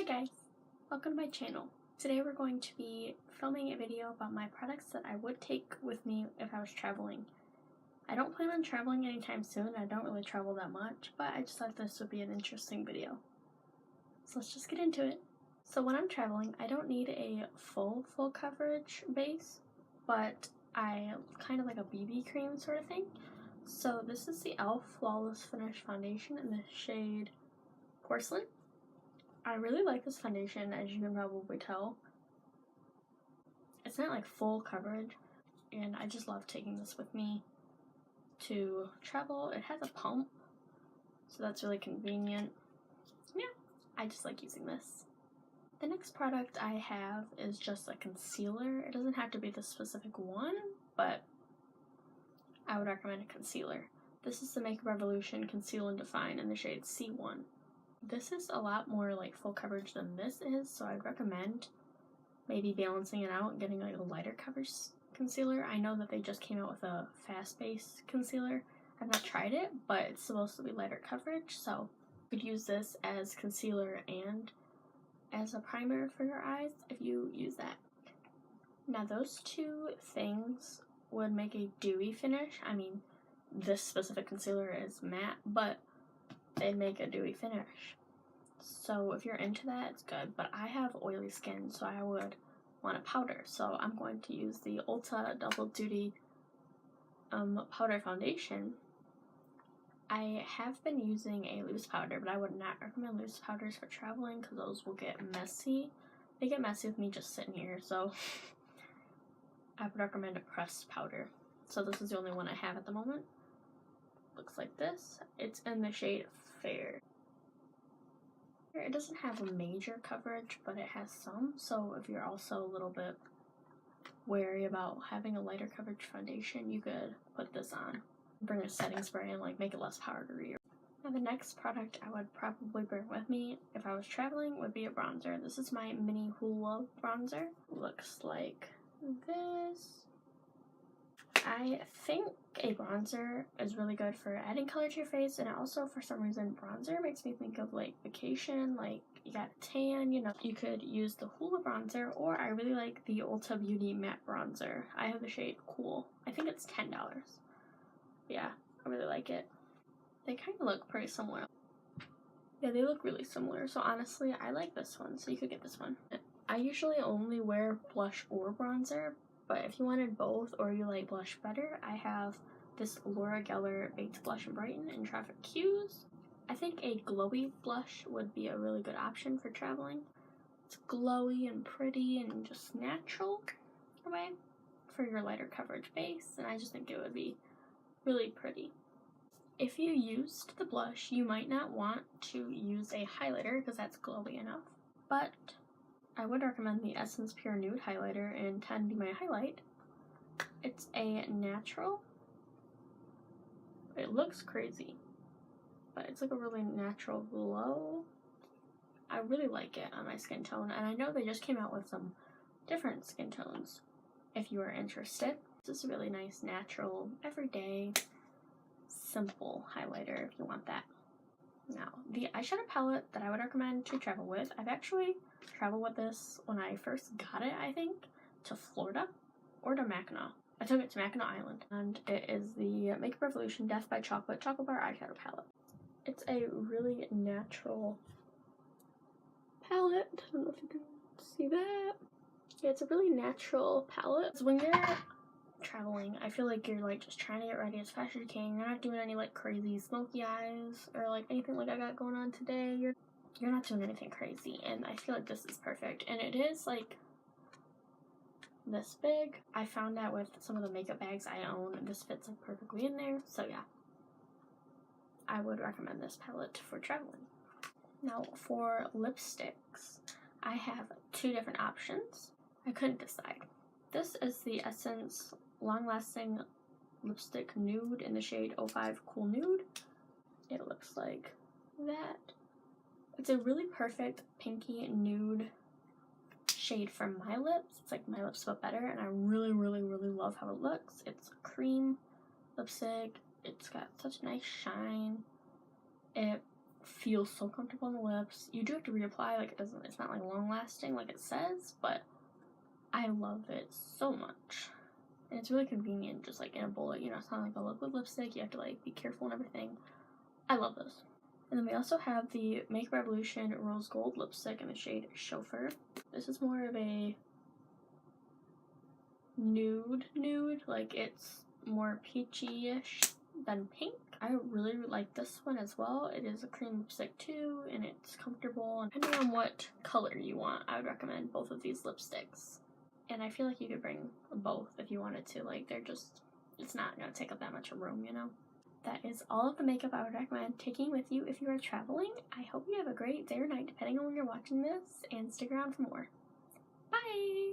Hi guys, welcome to my channel. Today we're going to be filming a video about my products that I would take with me if I was traveling. I don't plan on traveling anytime soon, I don't really travel that much, but I just thought this would be an interesting video. So let's just get into it. So when I'm traveling, I don't need a full coverage base, but I kind of like a BB cream sort of thing. So this is the e.l.f. Flawless Finish Foundation in the shade Porcelain. I really like this foundation, as you can probably tell. It's not like full coverage, and I just love taking this with me to travel. It has a pump, so that's really convenient. Yeah, I just like using this. The next product I have is just a concealer. It doesn't have to be the specific one, but I would recommend a concealer. This is the Makeup Revolution Conceal and Define in the shade C1. This is a lot more like full coverage than this is, so I'd recommend maybe balancing it out and getting like a lighter coverage concealer. I know that they just came out with a fast-based concealer. I've not tried it, but it's supposed to be lighter coverage, so you could use this as concealer and as a primer for your eyes if you use that. Now those two things would make a dewy finish. I mean, this specific concealer is matte, but they'd make a dewy finish. So if you're into that, it's good, but I have oily skin, so I would want a powder. So I'm going to use the Ulta Double Duty powder foundation. I have been using a loose powder, but I would not recommend loose powders for traveling because those will get messy. They get messy with me just sitting here, so I would recommend a pressed powder. So this is the only one I have at the moment. Looks like this. It's in the shade Fair. It doesn't have a major coverage, but it has some, so if you're also a little bit wary about having a lighter coverage foundation, you could put this on. Bring a setting spray and like make it less powdery. Now the next product I would probably bring with me if I was traveling would be a bronzer. This is my mini Hoola bronzer. Looks like this. I think a bronzer is really good for adding color to your face, and also for some reason bronzer makes me think of like vacation, like you got a tan, you know. You could use the Hoola bronzer, or I really like the Ulta Beauty matte bronzer. I have the shade Cool. I think it's $10. Yeah, I really like it. They kind of look pretty similar. Yeah, they look really similar, so honestly I like this one, so you could get this one. I usually only wear blush or bronzer, but if you wanted both or you like blush better, I have this Laura Geller Baked Blush and Brighten in Traffic Cues. I think a glowy blush would be a really good option for traveling. It's glowy and pretty and just natural in a way for your lighter coverage base, and I just think it would be really pretty. If you used the blush, you might not want to use a highlighter because that's glowy enough, but I would recommend the Essence Pure Nude Highlighter in 10 Be My Highlight. It's a natural. It looks crazy, but it's like a really natural glow. I really like it on my skin tone, and I know they just came out with some different skin tones if you are interested. This is a really nice, natural, everyday, simple highlighter if you want that. Now, the eyeshadow palette that I would recommend to travel with, I've actually traveled with this when I first got it, I think, to Florida or to Mackinac. I took it to Mackinac Island, and it is the Makeup Revolution Death by Chocolate Chocolate Bar eyeshadow palette. It's a really natural palette. I don't know if you can see that. Yeah, it's a really natural palette. So when you're traveling, I feel like you're like just trying to get ready as fast as you can. You're not doing any like crazy smoky eyes or like anything like I got going on today. You're not doing anything crazy, and I feel like this is perfect. And it is like this big. I found out with some of the makeup bags I own, this fits like perfectly in there. So yeah, I would recommend this palette for traveling. Now for lipsticks, I have two different options. I couldn't decide. This is the Essence Long Lasting Lipstick Nude in the shade 05 Cool Nude. It looks like that. It's a really perfect pinky nude shade for my lips. It's like my lips but better, and I really love how it looks. It's a cream lipstick. It's got such a nice shine. It feels so comfortable on the lips. You do have to reapply, like it's not like long lasting like it says, but I love it so much. And it's really convenient, just like in a bullet, you know, it's not like a liquid lipstick, you have to like be careful and everything. I love this. And then we also have the Makeup Revolution Rose Gold lipstick in the shade Chauffeur. This is more of a nude, like it's more peachy-ish than pink. I really like this one as well. It is a cream lipstick too, and it's comfortable. And depending on what color you want, I would recommend both of these lipsticks. And I feel like you could bring both if you wanted to. Like it's not gonna take up that much room, you know? That is all of the makeup I would recommend taking with you if you are traveling. I hope you have a great day or night depending on when you're watching this, and stick around for more. Bye!